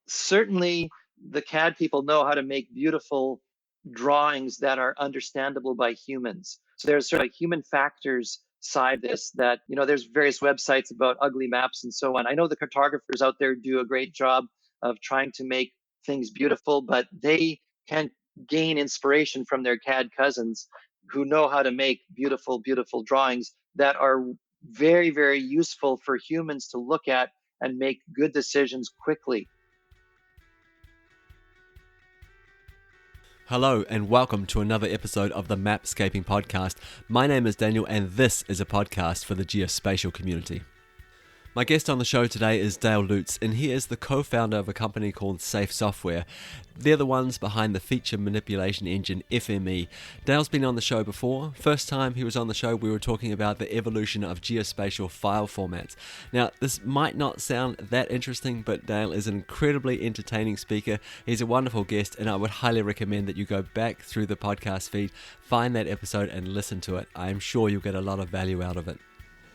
Certainly the CAD people know how to make beautiful drawings that are understandable by humans. So there's sort of human factors side of this that, there's various websites about ugly maps and so on. I know the cartographers out there do a great job of trying to make things beautiful, but they can gain inspiration from their CAD cousins who know how to make beautiful, beautiful drawings that are very, very useful for humans to look at and make good decisions quickly. Hello and welcome to another episode of the Mapscaping Podcast. My name is Daniel and this is a podcast for the geospatial community. My guest on the show today is Dale Lutz, and he is the co-founder of a company called Safe Software. They're the ones behind the feature manipulation engine FME. Dale's been on the show before. First time he was on the show, we were talking about the evolution of geospatial file formats. Now, this might not sound that interesting, but Dale is an incredibly entertaining speaker. He's a wonderful guest, and I would highly recommend that you go back through the podcast feed, find that episode, and listen to it. I'm sure you'll get a lot of value out of it.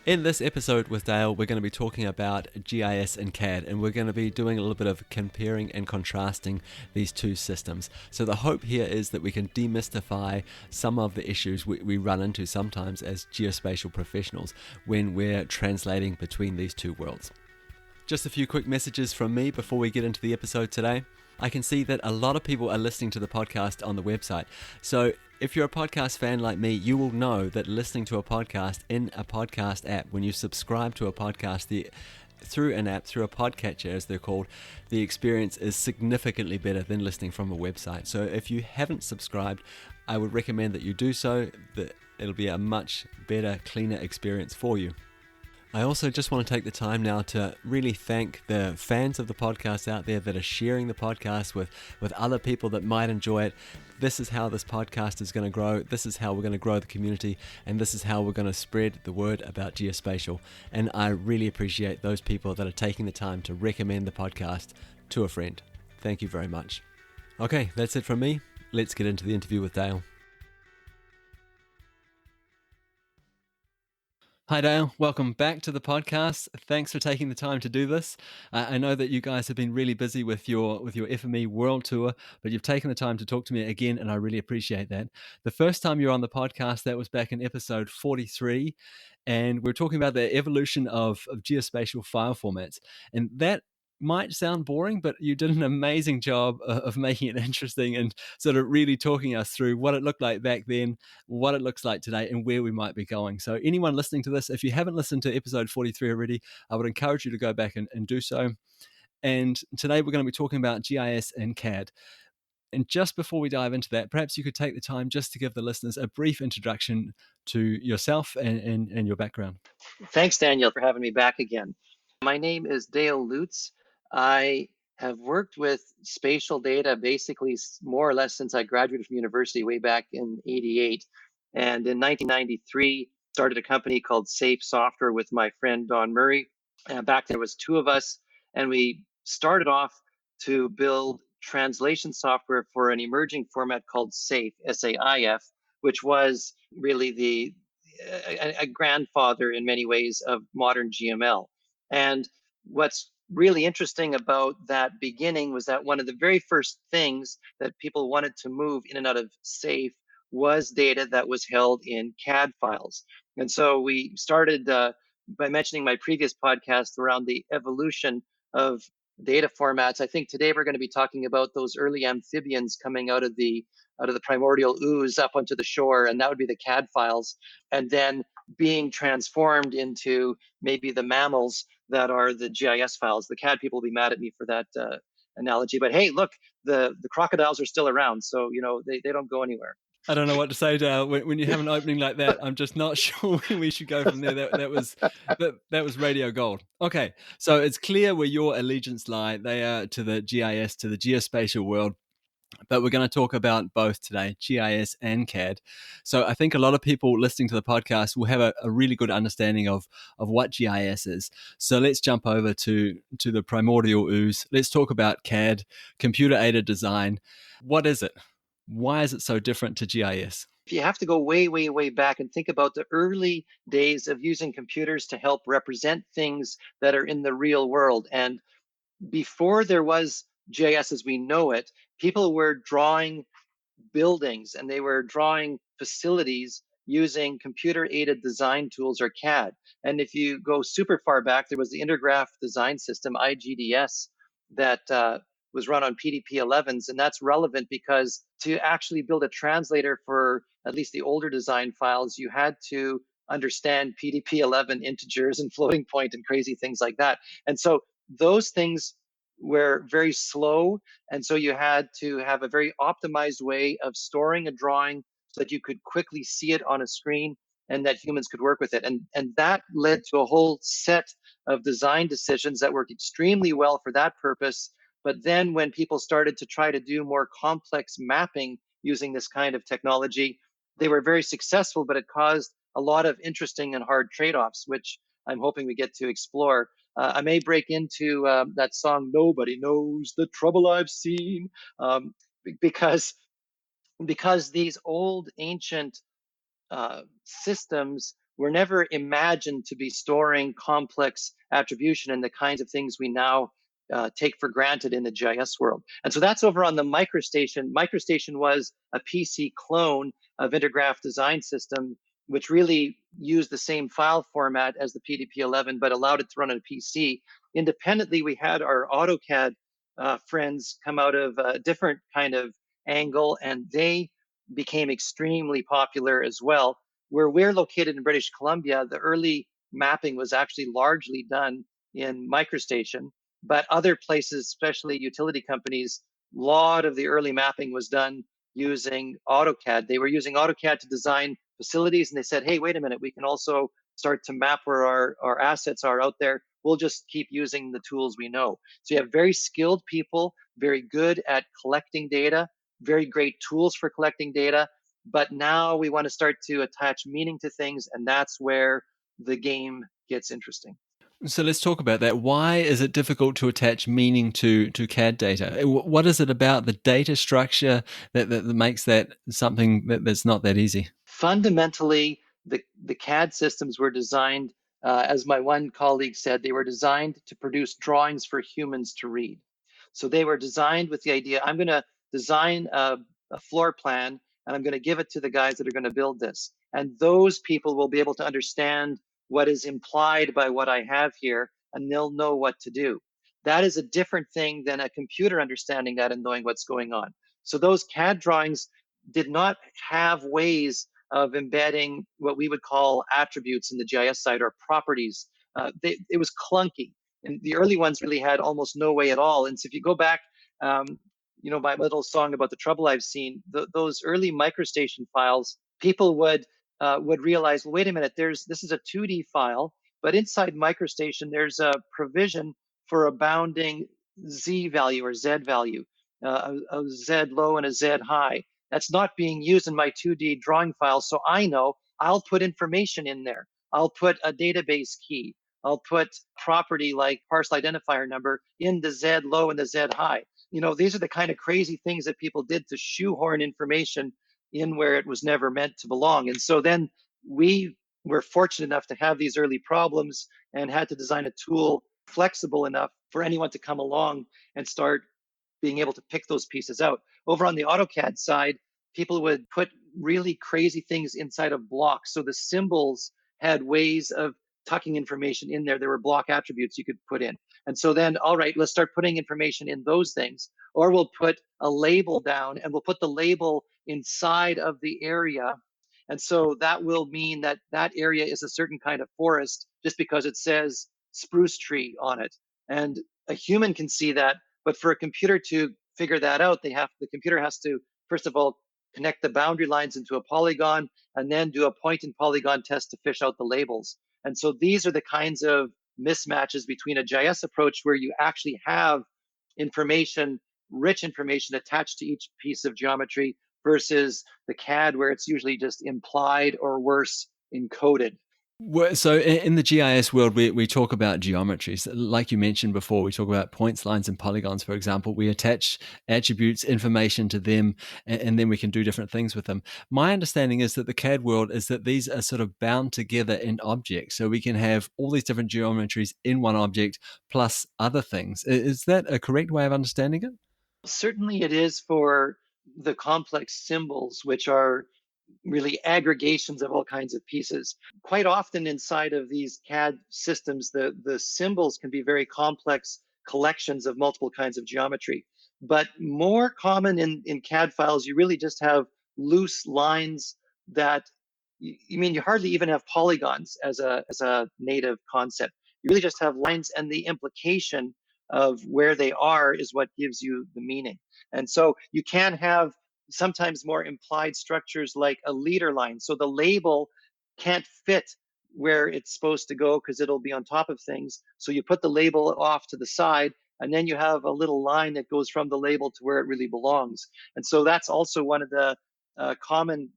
In this episode with Dale, we're going to be talking about GIS and CAD, and we're going to be doing a little bit of comparing and contrasting these two systems. So the hope here is that we can demystify some of the issues we run into sometimes as geospatial professionals when we're translating between these two worlds. Just a few quick messages from me before we get into the episode today. I can see that a lot of people are listening to the podcast on the website. So if you're a podcast fan like me, you will know that listening to a podcast in a podcast app, when you subscribe to a podcast through an app, through a podcatcher as they're called, the experience is significantly better than listening from a website. So if you haven't subscribed, I would recommend that you do so. That it'll be a much better, cleaner experience for you. I also just want to take the time now to really thank the fans of the podcast out there that are sharing the podcast with other people that might enjoy it. This is how this podcast is going to grow. This is how we're going to grow the community. And this is how we're going to spread the word about geospatial. And I really appreciate those people that are taking the time to recommend the podcast to a friend. Thank you very much. Okay, that's it from me. Let's get into the interview with Dale. Hi Dale, welcome back to the podcast. Thanks for taking the time to do this. I know that you guys have been really busy with your FME World Tour, but you've taken the time to talk to me again, and I really appreciate that. The first time you were on the podcast, that was back in episode 43, and we were talking about the evolution of geospatial file formats, and that might sound boring, but you did an amazing job of making it interesting and sort of really talking us through what it looked like back then, what it looks like today, and where we might be going. So anyone listening to this, if you haven't listened to episode 43 already, I would encourage you to go back and do so. And today we're going to be talking about GIS and CAD. And just before we dive into that, perhaps you could take the time just to give the listeners a brief introduction to yourself and your background. Thanks, Daniel, for having me back again. My name is Dale Lutz. I have worked with spatial data basically more or less since I graduated from university way back in '88. And in 1993, started a company called Safe Software with my friend Don Murray. Back then, there was two of us, and we started off to build translation software for an emerging format called SAIF, SAIF, which was really a grandfather in many ways of modern GML. And what's really interesting about that beginning was that one of the very first things that people wanted to move in and out of SAIF was data that was held in CAD files. And so we started by mentioning my previous podcast around the evolution of data formats. I think today we're going to be talking about those early amphibians coming out of the primordial ooze up onto the shore, and that would be the CAD files, and then being transformed into maybe the mammals that are the GIS files. The CAD people will be mad at me for that analogy, but hey, look, the crocodiles are still around, so they don't go anywhere. I don't know what to say, Dale. When you have an opening like that, I'm just not sure where we should go from there. That was radio gold. Okay, so it's clear where your allegiance lie. They are to the GIS, to the geospatial world. But we're going to talk about both today, GIS and CAD. So I think a lot of people listening to the podcast will have a really good understanding of what GIS is. So let's jump over to the primordial ooze. Let's talk about CAD, computer-aided design. What is it? Why is it so different to GIS? If you have to go way, way, way back and think about the early days of using computers to help represent things that are in the real world. And before there was GIS as we know it, people were drawing buildings and they were drawing facilities using computer aided design tools or CAD. And if you go super far back, there was the Intergraph Design System, IGDS, that was run on PDP 11s. And that's relevant because to actually build a translator for at least the older design files, you had to understand PDP 11 integers and floating point and crazy things like that. And so those things were very slow, and so you had to have a very optimized way of storing a drawing so that you could quickly see it on a screen and that humans could work with it. And that led to a whole set of design decisions that worked extremely well for that purpose. But then when people started to try to do more complex mapping using this kind of technology, they were very successful, but it caused a lot of interesting and hard trade-offs, which I'm hoping we get to explore. I may break into that song "Nobody Knows the Trouble I've Seen," um, because these old ancient systems were never imagined to be storing complex attribution and the kinds of things we now take for granted in the GIS world. And so that's over on the MicroStation. MicroStation was a PC clone of Intergraph Design System, which really used the same file format as the PDP-11, but allowed it to run on a PC. Independently, we had our AutoCAD friends come out of a different kind of angle, and they became extremely popular as well. Where we're located in British Columbia, the early mapping was actually largely done in MicroStation, but other places, especially utility companies, a lot of the early mapping was done using AutoCAD. They were using AutoCAD to design facilities, and they said, hey, wait a minute, we can also start to map where our assets are out there. We'll just keep using the tools we know. So you have very skilled people, very good at collecting data, very great tools for collecting data. But now we want to start to attach meaning to things, and that's where the game gets interesting. So let's talk about that. Why is it difficult to attach meaning to CAD data? What is it about the data structure that makes that something that's not that easy? Fundamentally, the CAD systems were designed, as my one colleague said, they were designed to produce drawings for humans to read. So they were designed with the idea, I'm going to design a floor plan and I'm going to give it to the guys that are going to build this. And those people will be able to understand what is implied by what I have here, and they'll know what to do. That is a different thing than a computer understanding that and knowing what's going on. So those CAD drawings did not have ways of embedding what we would call attributes in the GIS side or properties. It was clunky. And the early ones really had almost no way at all. And so if you go back, my little song about the trouble I've seen, those early MicroStation files, people would realize, well, wait a minute, this is a 2D file, but inside MicroStation, there's a provision for a bounding Z value or Z value, a Z low and a Z high. That's not being used in my 2D drawing file. So I know I'll put information in there. I'll put a database key. I'll put property like parcel identifier number in the Z low and the Z high. These are the kind of crazy things that people did to shoehorn information in where it was never meant to belong. And so then we were fortunate enough to have these early problems and had to design a tool flexible enough for anyone to come along and start being able to pick those pieces out. Over on the AutoCAD side, people would put really crazy things inside of blocks. So the symbols had ways of tucking information in there. There were block attributes you could put in. And so then, all right, let's start putting information in those things. Or we'll put a label down and we'll put the label inside of the area. And so that will mean that that area is a certain kind of forest just because it says spruce tree on it. And a human can see that, but for a computer to figure that out, the computer has to, first of all, connect the boundary lines into a polygon and then do a point and polygon test to fish out the labels. And so these are the kinds of mismatches between a GIS approach where you actually have information, rich information attached to each piece of geometry versus the CAD where it's usually just implied or worse, encoded. So in the GIS world, we talk about geometries. Like you mentioned before, we talk about points, lines, and polygons, for example. We attach attributes, information to them, and then we can do different things with them. My understanding is that the CAD world is that these are sort of bound together in objects. So we can have all these different geometries in one object plus other things. Is that a correct way of understanding it? Certainly, it is for the complex symbols, which are really aggregations of all kinds of pieces. Quite often inside of these CAD systems, the symbols can be very complex collections of multiple kinds of geometry. But more common in CAD files, you really just have loose lines that you mean you hardly even have polygons as a native concept. You really just have lines, and the implication of where they are is what gives you the meaning. And so you can have sometimes more implied structures like a leader line. So the label can't fit where it's supposed to go because it'll be on top of things. So you put the label off to the side, and then you have a little line that goes from the label to where it really belongs. And so that's also one of the common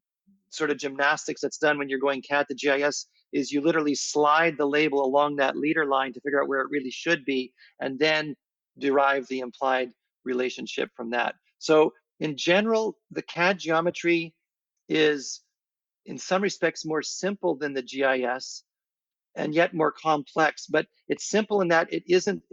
sort of gymnastics that's done when you're going CAD to GIS is you literally slide the label along that leader line to figure out where it really should be, and then derive the implied relationship from that. So in general, the CAD geometry is in some respects more simple than the GIS and yet more complex. But it's simple in that it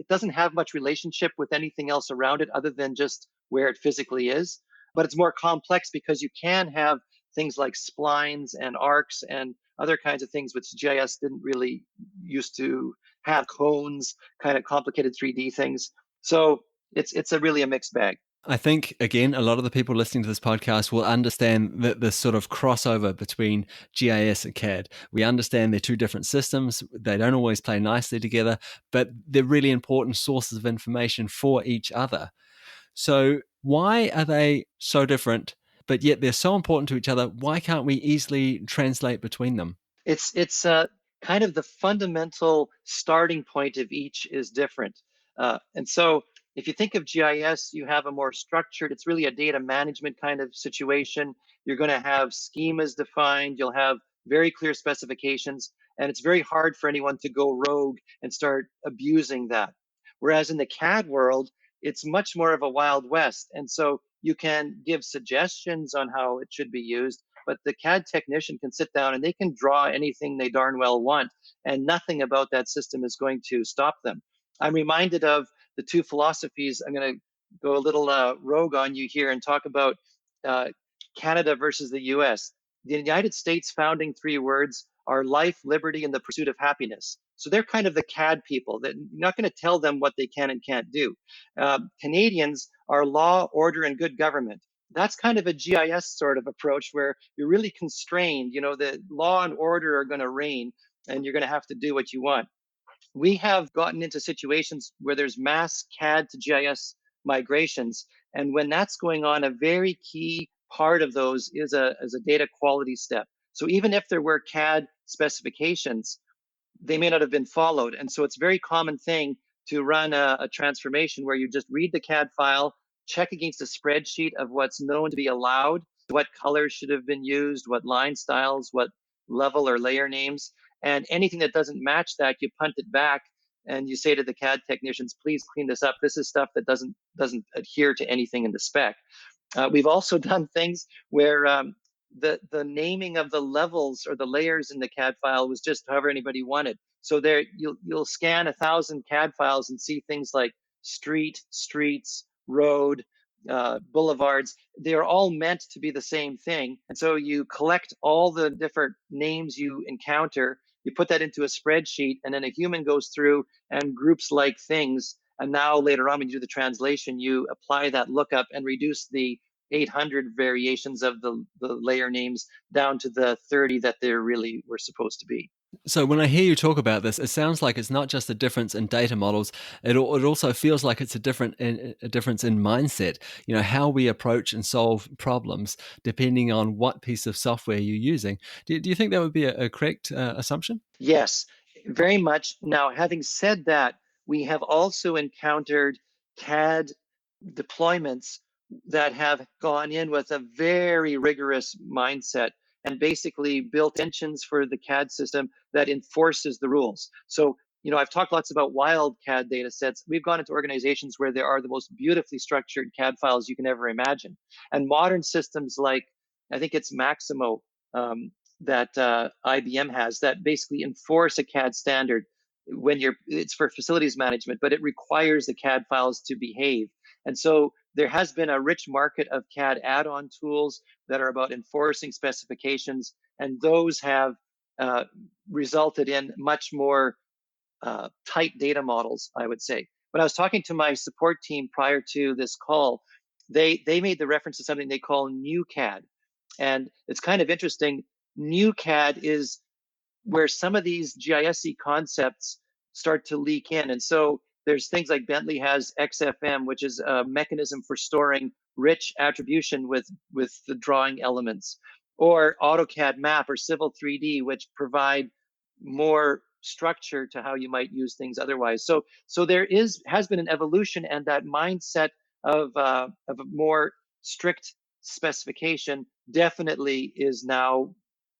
doesn't have much relationship with anything else around it other than just where it physically is. But it's more complex because you can have things like splines and arcs and other kinds of things which GIS didn't really used to have, cones, kind of complicated 3D things. So it's a really a mixed bag. I think, again, a lot of the people listening to this podcast will understand that this sort of crossover between GIS and CAD. We understand they're two different systems. They don't always play nicely together, but they're really important sources of information for each other. So, why are they so different, but yet they're so important to each other? Why can't we easily translate between them? It's kind of the fundamental starting point of each is different. And so if you think of GIS, you have a more structured, it's really a data management kind of situation. You're going to have schemas defined, you'll have very clear specifications, and it's very hard for anyone to go rogue and start abusing that. Whereas in the CAD world, it's much more of a wild west. And so you can give suggestions on how it should be used, but the CAD technician can sit down and they can draw anything they darn well want, and nothing about that system is going to stop them. I'm reminded of the two philosophies. I'm going to go a little rogue on you here and talk about uh, Canada versus the US. The United States founding three words are life, liberty, and the pursuit of happiness. So they're kind of the CAD people that you're not going to tell them what they can and can't do. Canadians are law, order, and good government. That's kind of a GIS sort of approach where you're really constrained. You know, the law and order are going to reign, and you're going to have to do what you want. We have gotten into situations where there's mass CAD to GIS migrations. And when that's going on, a very key part of those is a data quality step. So even if there were CAD specifications, they may not have been followed. And so it's a very common thing to run a transformation where you just read the CAD file, check against a spreadsheet of what's known to be allowed, what colors should have been used, what line styles, what level or layer names, and anything that doesn't match that, you punt it back and you say to the CAD technicians, please clean this up. This is stuff that doesn't adhere to anything in the spec. We've also done things where the naming of the levels or the layers in the CAD file was just however anybody wanted. So there you'll scan 1,000 CAD files and see things like street, streets, road, boulevards. They are all meant to be the same thing. And so you collect all the different names you encounter, you put that into a spreadsheet, and then a human goes through and groups like things. And now later on, when you do the translation, you apply that lookup and reduce the 800 variations of the layer names down to the 30 that they really were supposed to be. So when I hear you talk about this, it sounds like it's not just a difference in data models. It also feels like it's a difference in mindset. You know, how we approach and solve problems depending on what piece of software you're using. Do you think that would be a correct assumption? Yes, very much. Now, having said that, we have also encountered CAD deployments that have gone in with a very rigorous mindset. and basically built engines for the CAD system that enforces the rules. So, I've talked lots about wild CAD data sets. We've gone into organizations where there are the most beautifully structured CAD files you can ever imagine. And modern systems like, I think it's Maximo, that IBM has, that basically enforce a CAD standard it's for facilities management, but it requires the CAD files to behave. And so there has been a rich market of CAD add-on tools that are about enforcing specifications, and those have resulted in much more tight data models, I would say. When I was talking to my support team prior to this call, they made the reference to something they call new CAD. And it's kind of interesting. New CAD is where some of these GIS concepts start to leak in. And so there's things like Bentley has XFM, which is a mechanism for storing rich attribution with the drawing elements, or AutoCAD Map or Civil 3D, which provide more structure to how you might use things otherwise. So there has been an evolution, and that mindset of a more strict specification definitely is now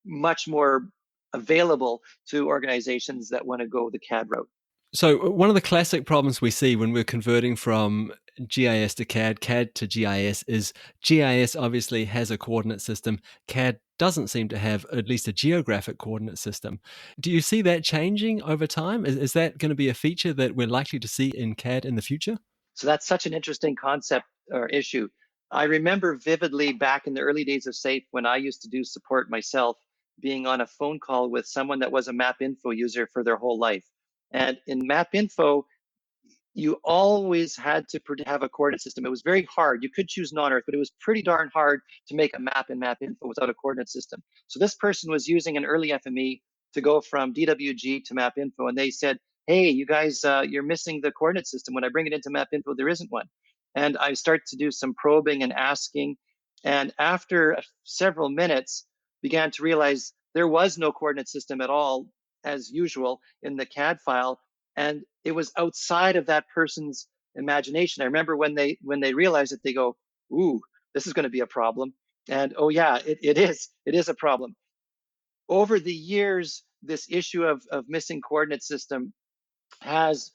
much more available to organizations that want to go the CAD route. So one of the classic problems we see when we're converting from GIS to CAD, CAD to GIS is GIS obviously has a coordinate system. CAD doesn't seem to have at least a geographic coordinate system. Do you see that changing over time? Is that going to be a feature that we're likely to see in CAD in the future? So that's such an interesting concept or issue. I remember vividly back in the early days of SAFE when I used to do support myself, being on a phone call with someone that was a Map Info user for their whole life. And in Map Info, you always had to have a coordinate system. It was very hard. You could choose non-Earth, but it was pretty darn hard to make a map in Map Info without a coordinate system. So this person was using an early FME to go from DWG to Map Info, and they said, "Hey, you guys, you're missing the coordinate system. When I bring it into Map Info, there isn't one." And I start to do some probing and asking, and after several minutes, began to realize there was no coordinate system at all, as usual, in the CAD file, and it was outside of that person's imagination. I remember when they realized it, they go, "Ooh, this is going to be a problem." And oh yeah, it is a problem. Over the years, this issue of missing coordinate system has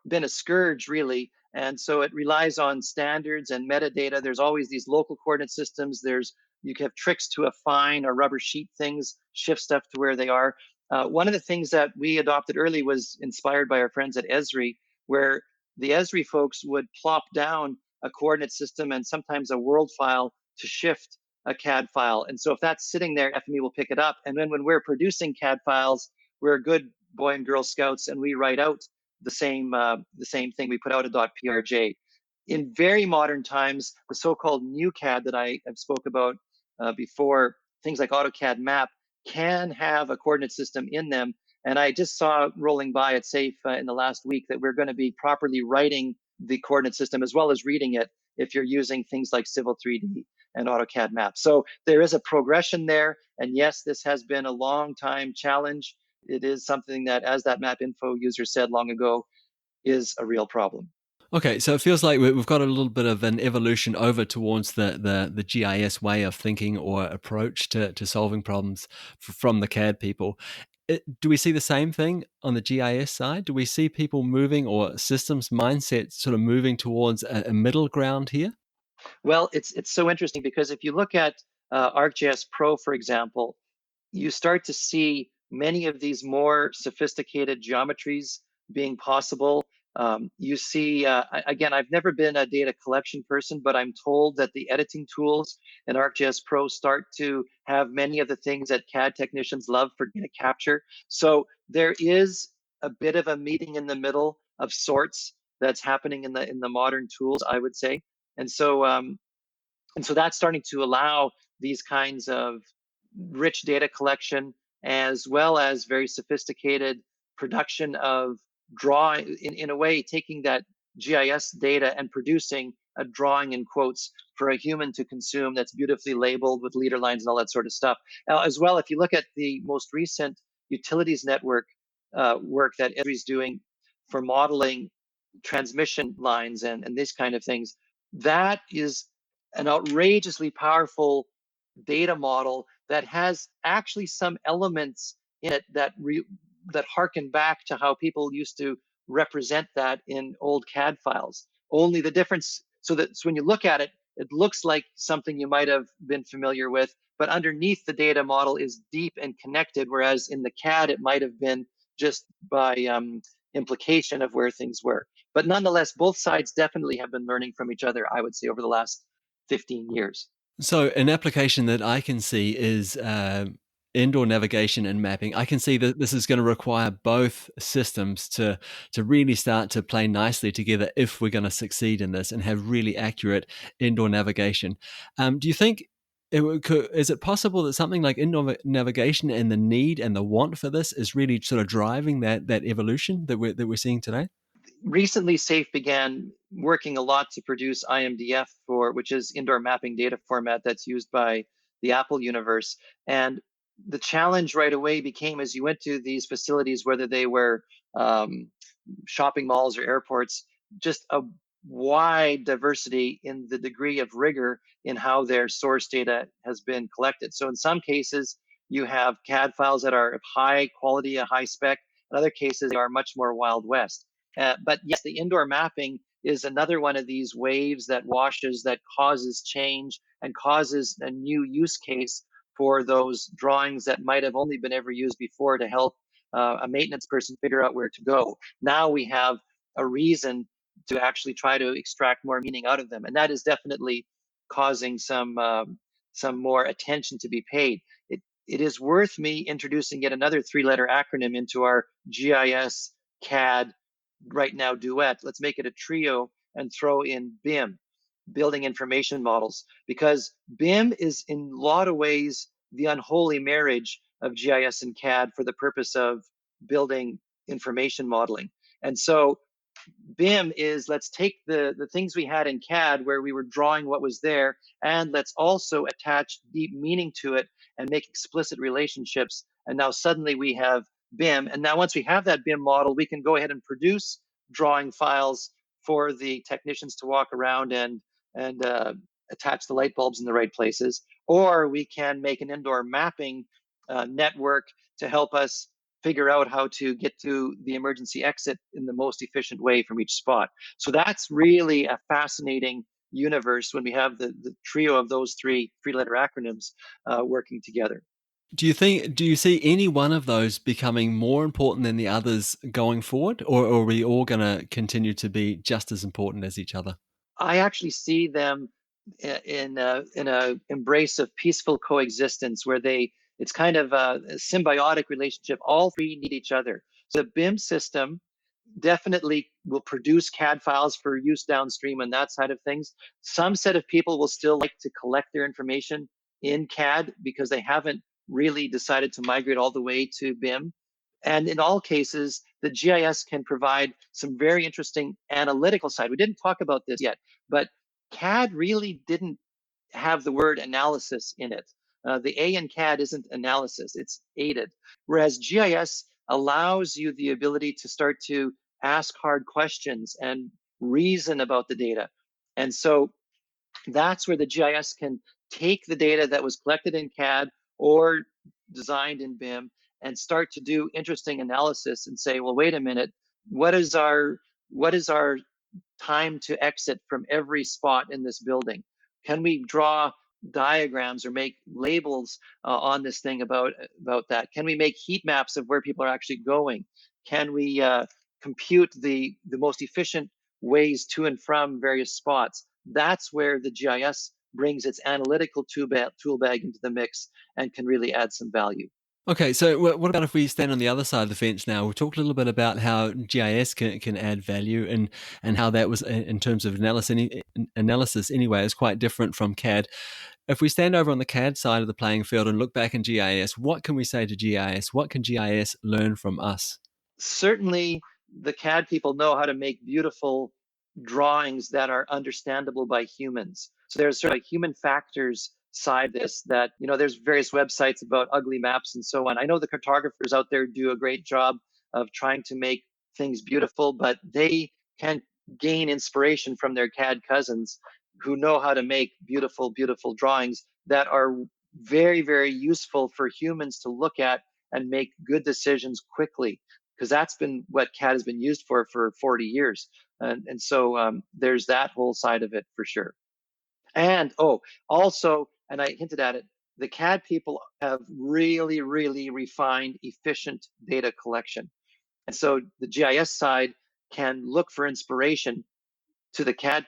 been a scourge, really. And so it relies on standards and metadata. There's always these local coordinate systems. You can have tricks to affine or rubber sheet things, shift stuff to where they are. One of the things that we adopted early was inspired by our friends at Esri, where the Esri folks would plop down a coordinate system and sometimes a world file to shift a CAD file. And so if that's sitting there, FME will pick it up. And then when we're producing CAD files, we're a good boy and girl scouts, and we write out the same thing. We put out a .prj. In very modern times, the so-called new CAD that I have spoke about before, things like AutoCAD Map, can have a coordinate system in them. And I just saw rolling by at SAFE in the last week that we're going to be properly writing the coordinate system as well as reading it if you're using things like Civil 3D and AutoCAD Map. So there is a progression there. And yes, this has been a long time challenge. It is something that, as that Map Info user said long ago, is a real problem. Okay, so it feels like we've got a little bit of an evolution over towards the GIS way of thinking or approach to solving problems from the CAD people. Do we see the same thing on the GIS side? Do we see people moving or systems mindset sort of moving towards a middle ground here? Well, it's so interesting because if you look at ArcGIS Pro, for example, you start to see many of these more sophisticated geometries being possible. You see, again, I've never been a data collection person, but I'm told that the editing tools in ArcGIS Pro start to have many of the things that CAD technicians love for data capture. So there is a bit of a meeting in the middle of sorts that's happening in the modern tools, I would say. And so and so that's starting to allow these kinds of rich data collection as well as very sophisticated production of drawing, in a way, taking that GIS data and producing a drawing in quotes for a human to consume that's beautifully labeled with leader lines and all that sort of stuff. Now, as well, if you look at the most recent utilities network work that Esri's doing for modeling transmission lines and these kind of things, that is an outrageously powerful data model that has actually some elements in it that harken back to how people used to represent that in old CAD files. Only the difference, so when you look at it, it looks like something you might have been familiar with, but underneath the data model is deep and connected, whereas in the CAD, it might have been just by implication of where things were. But nonetheless, both sides definitely have been learning from each other, I would say, over the last 15 years. So, an application that I can see is indoor navigation and mapping. I can see that this is going to require both systems to really start to play nicely together if we're going to succeed in this and have really accurate indoor navigation. Do you think is it possible that something like indoor navigation and the need and the want for this is really sort of driving that evolution that we're seeing today? Recently, SAFE began working a lot to produce IMDF, which is indoor mapping data format that's used by the Apple universe. And the challenge right away became, as you went to these facilities, whether they were um, shopping malls or airports, just a wide diversity in the degree of rigor in how their source data has been collected. So in some cases, you have CAD files that are of high quality, a high spec. In other cases, they are much more Wild West. But yes, the indoor mapping is another one of these waves that washes, that causes change and causes a new use case for those drawings that might have only been ever used before to help a maintenance person figure out where to go. Now we have a reason to actually try to extract more meaning out of them, and that is definitely causing some more attention to be paid. It is worth me introducing yet another three-letter acronym into our GIS CAD right now duet. Let's make it a trio and throw in BIM, building information models, because BIM is in a lot of ways the unholy marriage of GIS and CAD for the purpose of building information modeling. And so BIM is, let's take the things we had in CAD where we were drawing what was there, and let's also attach deep meaning to it and make explicit relationships. And now suddenly we have BIM. And now once we have that BIM model, we can go ahead and produce drawing files for the technicians to walk around and attach the light bulbs in the right places. Or we can make an indoor mapping network to help us figure out how to get to the emergency exit in the most efficient way from each spot. So that's really a fascinating universe when we have the trio of those three-letter acronyms working together. Do you see any one of those becoming more important than the others going forward, or are we all going to continue to be just as important as each other? I actually see them in a embrace of peaceful coexistence where it's kind of a symbiotic relationship. All three need each other. So the BIM system definitely will produce CAD files for use downstream on that side of things. Some set of people will still like to collect their information in CAD because they haven't really decided to migrate all the way to BIM. And in all cases, the GIS can provide some very interesting analytical side. We didn't talk about this yet, but CAD really didn't have the word analysis in it. The A in CAD isn't analysis, it's aided. Whereas GIS allows you the ability to start to ask hard questions and reason about the data. And so that's where the GIS can take the data that was collected in CAD or designed in BIM and start to do interesting analysis and say, well, wait a minute, what is our time to exit from every spot in this building? Can we draw diagrams or make labels on this thing about that? Can we make heat maps of where people are actually going? Can we compute the most efficient ways to and from various spots? That's where the GIS brings its analytical tool bag into the mix and can really add some value. Okay, so what about if we stand on the other side of the fence now? We talked a little bit about how GIS can add value and how that was in terms of analysis anyway is quite different from CAD. If we stand over on the CAD side of the playing field and look back in GIS, what can we say to GIS? What can GIS learn from us? Certainly the CAD people know how to make beautiful drawings that are understandable by humans. So there's sort of human factors side this that, there's various websites about ugly maps and so on. I know the cartographers out there do a great job of trying to make things beautiful, but they can gain inspiration from their CAD cousins who know how to make beautiful, beautiful drawings that are very, very useful for humans to look at and make good decisions quickly, because that's been what CAD has been used for 40 years. And so there's that whole side of it for sure. And also, and I hinted at it, the CAD people have really, really refined efficient data collection. And so the GIS side can look for inspiration to the CAD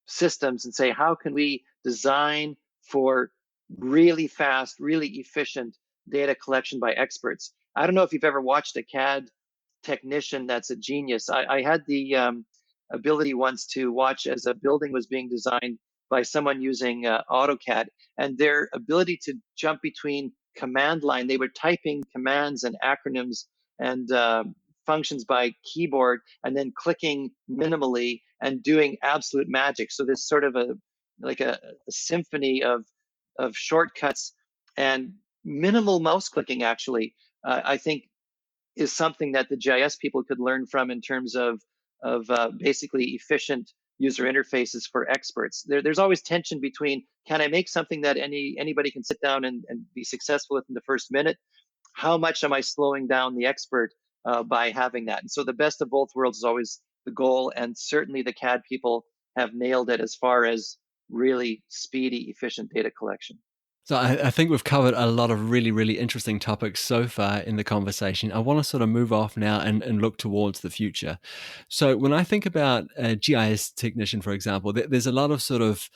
systems and say, how can we design for really fast, really efficient data collection by experts? I don't know if you've ever watched a CAD technician that's a genius. I had the ability once to watch as a building was being designed by someone using AutoCAD, and their ability to jump between command line, they were typing commands and acronyms and functions by keyboard and then clicking minimally and doing absolute magic. So there's sort of a symphony of shortcuts and minimal mouse clicking actually. I think is something that the GIS people could learn from in terms of basically efficient user interfaces for experts. There's always tension between, can I make something that anybody can sit down and be successful within the first minute? How much am I slowing down the expert by having that? And so the best of both worlds is always the goal. And certainly the CAD people have nailed it as far as really speedy, efficient data collection. So I think we've covered a lot of really, really interesting topics so far in the conversation. I want to sort of move off now and look towards the future. So when I think about a GIS technician, for example, there's a lot of sort of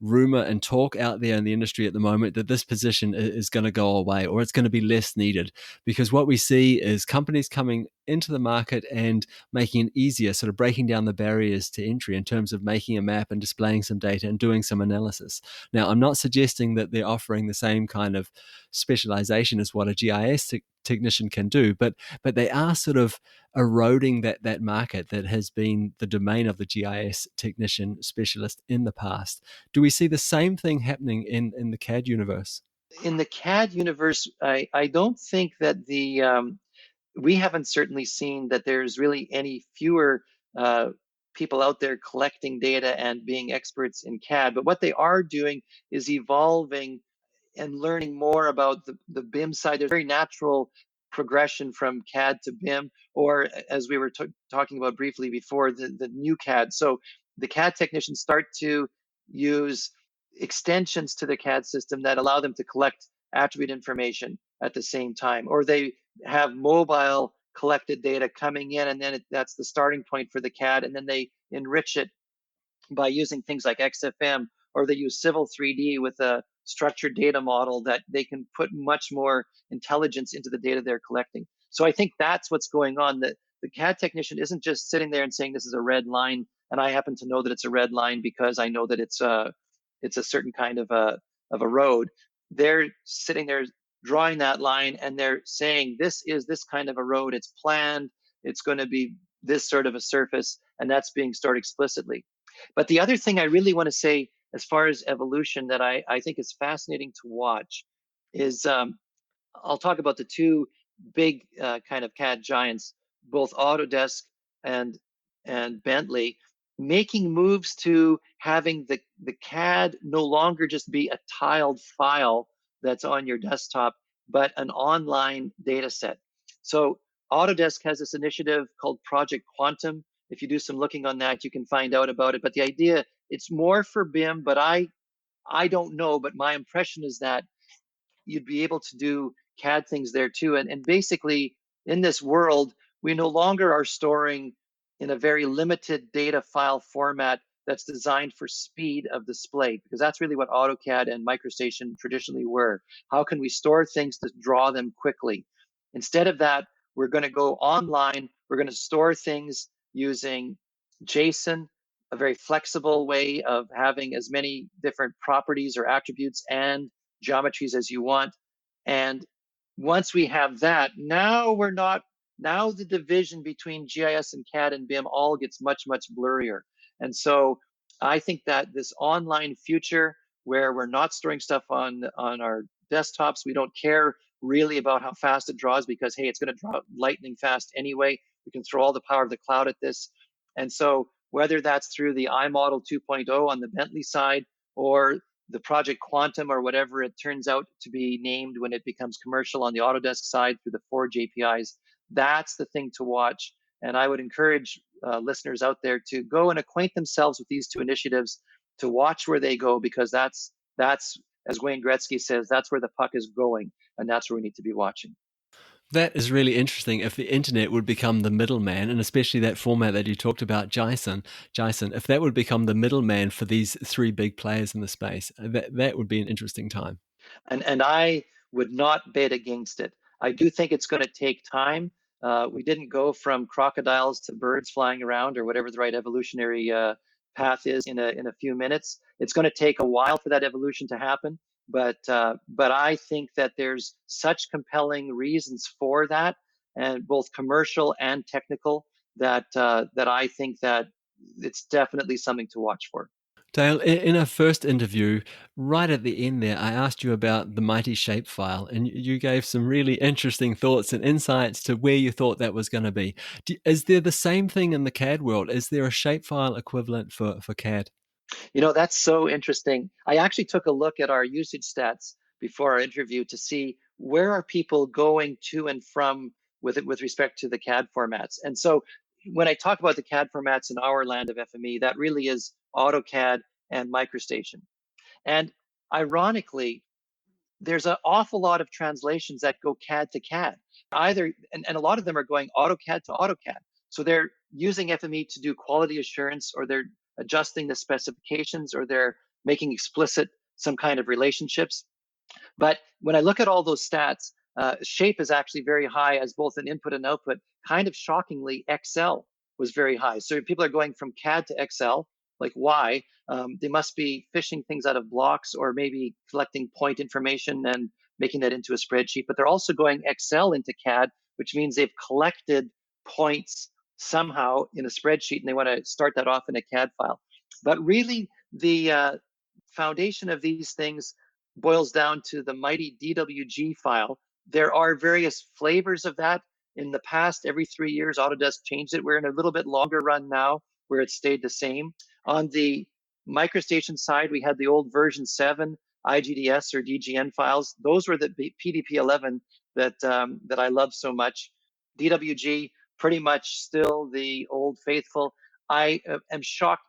rumor and talk out there in the industry at the moment that this position is going to go away or it's going to be less needed, because what we see is companies coming into the market and making it easier, sort of breaking down the barriers to entry in terms of making a map and displaying some data and doing some analysis. Now, I'm not suggesting that they're offering the same kind of specialization as what a GIS technician can do, but they are sort of eroding that market that has been the domain of the GIS technician specialist in the past. Do we see the same thing happening in the CAD universe? In the CAD universe, I don't think that we haven't certainly seen that there's really any fewer people out there collecting data and being experts in CAD. But what they are doing is evolving and learning more about the BIM side. There's a very natural progression from CAD to BIM, or as we were talking about briefly before, the new CAD. So the CAD technicians start to use extensions to the CAD system that allow them to collect attribute information at the same time, or they have mobile collected data coming in, and then that's the starting point for the CAD, and then they enrich it by using things like XFM, or they use Civil 3D with a structured data model that they can put much more intelligence into the data they're collecting. So I think that's what's going on. That the CAD technician isn't just sitting there and saying this is a red line, and I happen to know that it's a red line because I know that it's a certain kind of a road. They're sitting there drawing that line, and they're saying this is this kind of a road. It's planned. It's going to be this sort of a surface, and that's being stored explicitly. But the other thing I really want to say, as far as evolution, that I think is fascinating to watch is I'll talk about the two big kind of CAD giants, both Autodesk and Bentley, making moves to having the CAD no longer just be a tiled file that's on your desktop, but an online data set. So Autodesk has this initiative called Project Quantum. If you do some looking on that, you can find out about it. But the idea, it's more for BIM, but I don't know, but my impression is that you'd be able to do CAD things there too. And basically, in this world, we no longer are storing in a very limited data file format that's designed for speed of display, because that's really what AutoCAD and MicroStation traditionally were. How can we store things to draw them quickly? Instead of that, we're going to go online. We're going to store things using JSON, a very flexible way of having as many different properties or attributes and geometries as you want. And once we have that, now we're not, now the division between GIS and CAD and BIM all gets much, much blurrier. And so I think that this online future where we're not storing stuff on our desktops, we don't care really about how fast it draws because, hey, it's going to draw lightning fast anyway. We can throw all the power of the cloud at this. And so whether that's through the iModel 2.0 on the Bentley side or the Project Quantum or whatever it turns out to be named when it becomes commercial on the Autodesk side through the Forge APIs. That's the thing to watch. And I would encourage listeners out there to go and acquaint themselves with these two initiatives, to watch where they go, because that's as Wayne Gretzky says, that's where the puck is going, and that's where we need to be watching. That is really interesting. If the internet would become the middleman, and especially that format that you talked about, JSON, if that would become the middleman for these three big players in the space, that would be an interesting time. And I would not bet against it. I do think it's going to take time. We didn't go from crocodiles to birds flying around, or whatever the right evolutionary path is, in a few minutes. It's going to take a while for that evolution to happen. But I think that there's such compelling reasons for that, and both commercial and technical, that I think that it's definitely something to watch for. Dale, in our first interview, right at the end there, I asked you about the mighty shapefile, and you gave some really interesting thoughts and insights to where you thought that was going to be. Is there the same thing in the CAD world? Is there a shapefile equivalent for CAD? That's so interesting. I actually took a look at our usage stats before our interview to see where are people going to and from with respect to the CAD formats. And so when I talk about the CAD formats in our land of FME, that really is AutoCAD and MicroStation. And ironically, there's an awful lot of translations that go CAD to CAD. And a lot of them are going AutoCAD to AutoCAD. So they're using FME to do quality assurance, or they're adjusting the specifications, or they're making explicit some kind of relationships. But when I look at all those stats, shape is actually very high as both an input and output. Kind of shockingly, Excel was very high. So people are going from CAD to Excel. Like, why? They must be fishing things out of blocks, or maybe collecting point information and making that into a spreadsheet. But they're also going Excel into CAD, which means they've collected points somehow in a spreadsheet, and they want to start that off in a CAD file. But really, the foundation of these things boils down to the mighty DWG file. There are various flavors of that. In the past, every 3 years, Autodesk changed it. We're in a little bit longer run now where it stayed the same. On the MicroStation side, we had the old version 7 IGDS or DGN files. Those were the PDP-11 that I love so much. DWG, pretty much still the old faithful. I am shocked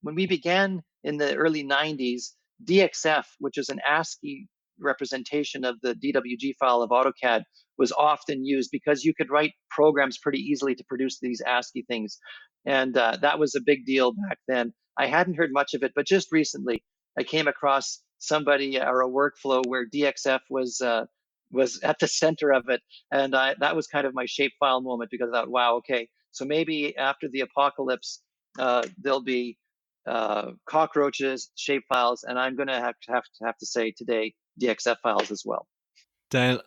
when we began in the early 90s. DXF, which is an ASCII representation of the DWG file of AutoCAD, was often used because you could write programs pretty easily to produce these ASCII things. And that was a big deal back then. I hadn't heard much of it, but just recently I came across somebody or a workflow where DXF was at the center of it. And that was kind of my shapefile moment, because I thought, wow, okay, so maybe after the apocalypse, there'll be cockroaches, shapefiles, and I'm going to have to say today DXF files as well. Dale,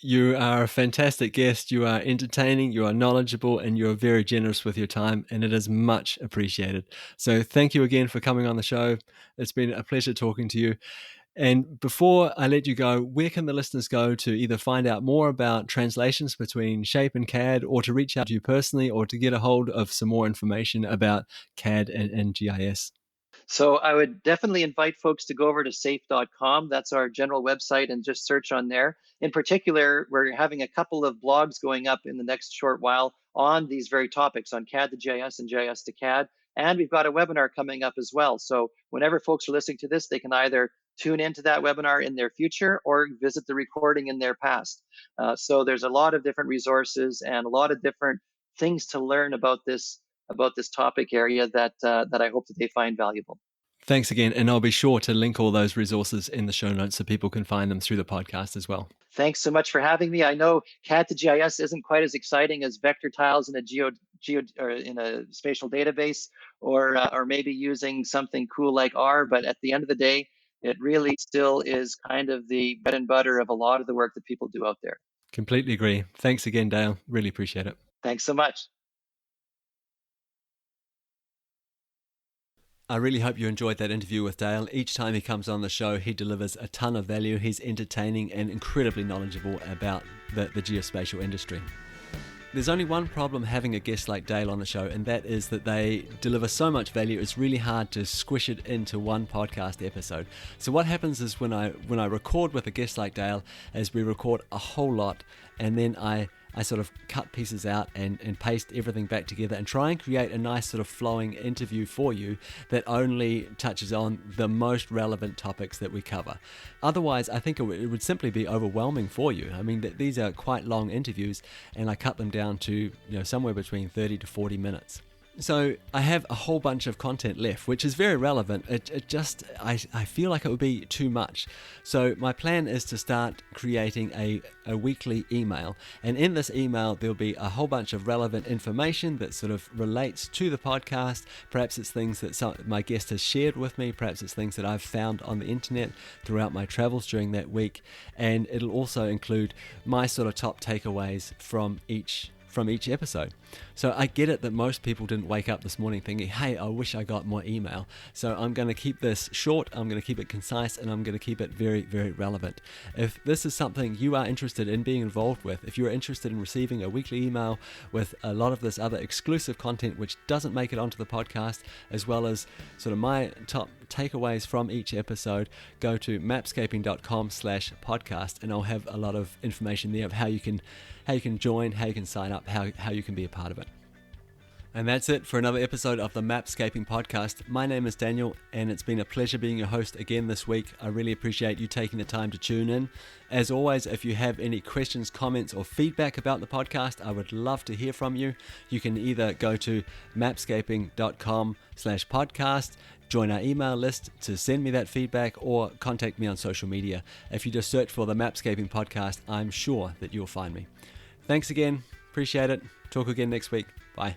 you are a fantastic guest. You are entertaining, you are knowledgeable, and you are very generous with your time, and it is much appreciated. So thank you again for coming on the show. It's been a pleasure talking to you. And before I let you go, where can the listeners go to either find out more about translations between Shape and CAD, or to reach out to you personally, or to get a hold of some more information about CAD and GIS? So I would definitely invite folks to go over to safe.com. That's our general website, and just search on there. In particular, we're having a couple of blogs going up in the next short while on these very topics, on CAD to GIS and GIS to CAD. And we've got a webinar coming up as well. So whenever folks are listening to this, they can either tune into that webinar in their future or visit the recording in their past. So there's a lot of different resources and a lot of different things to learn about this topic area that I hope that they find valuable. Thanks again. And I'll be sure to link all those resources in the show notes so people can find them through the podcast as well. Thanks so much for having me. I know CAD to GIS isn't quite as exciting as vector tiles in or in a spatial database, or maybe using something cool like R, but at the end of the day, it really still is kind of the bread and butter of a lot of the work that people do out there. Completely agree. Thanks again, Dale. Really appreciate it. Thanks so much. I really hope you enjoyed that interview with Dale. Each time he comes on the show, he delivers a ton of value. He's entertaining and incredibly knowledgeable about the geospatial industry. There's only one problem having a guest like Dale on the show, and that is that they deliver so much value, it's really hard to squish it into one podcast episode. So what happens is when I record with a guest like Dale, is we record a whole lot, and then I sort of cut pieces out and paste everything back together and try and create a nice sort of flowing interview for you that only touches on the most relevant topics that we cover. Otherwise, I think it would simply be overwhelming for you. I mean, these are quite long interviews, and I cut them down to somewhere between 30 to 40 minutes. So I have a whole bunch of content left, which is very relevant. I feel like it would be too much. So my plan is to start creating a weekly email. And in this email, there'll be a whole bunch of relevant information that sort of relates to the podcast. Perhaps it's things that my guest has shared with me. Perhaps it's things that I've found on the internet throughout my travels during that week. And it'll also include my sort of top takeaways from each episode. So I get it that most people didn't wake up this morning thinking, hey, I wish I got more email. So I'm going to keep this short, I'm going to keep it concise, and I'm going to keep it very, very relevant. If this is something you are interested in being involved with, if you're interested in receiving a weekly email with a lot of this other exclusive content which doesn't make it onto the podcast, as well as sort of my top takeaways from each episode, go to mapscaping.com/podcast, and I'll have a lot of information there of how you can join, how you can sign up, how you can be a part of it. And that's it for another episode of the Mapscaping podcast. My name is Daniel, and it's been a pleasure being your host again this week. I really appreciate you taking the time to tune in. As always, if you have any questions, comments, or feedback about the podcast, I would love to hear from you. You can either go to mapscaping.com/podcast, join our email list to send me that feedback, or contact me on social media. If you just search for the Mapscaping podcast, I'm sure that you'll find me. Thanks again. Appreciate it. Talk again next week. Bye.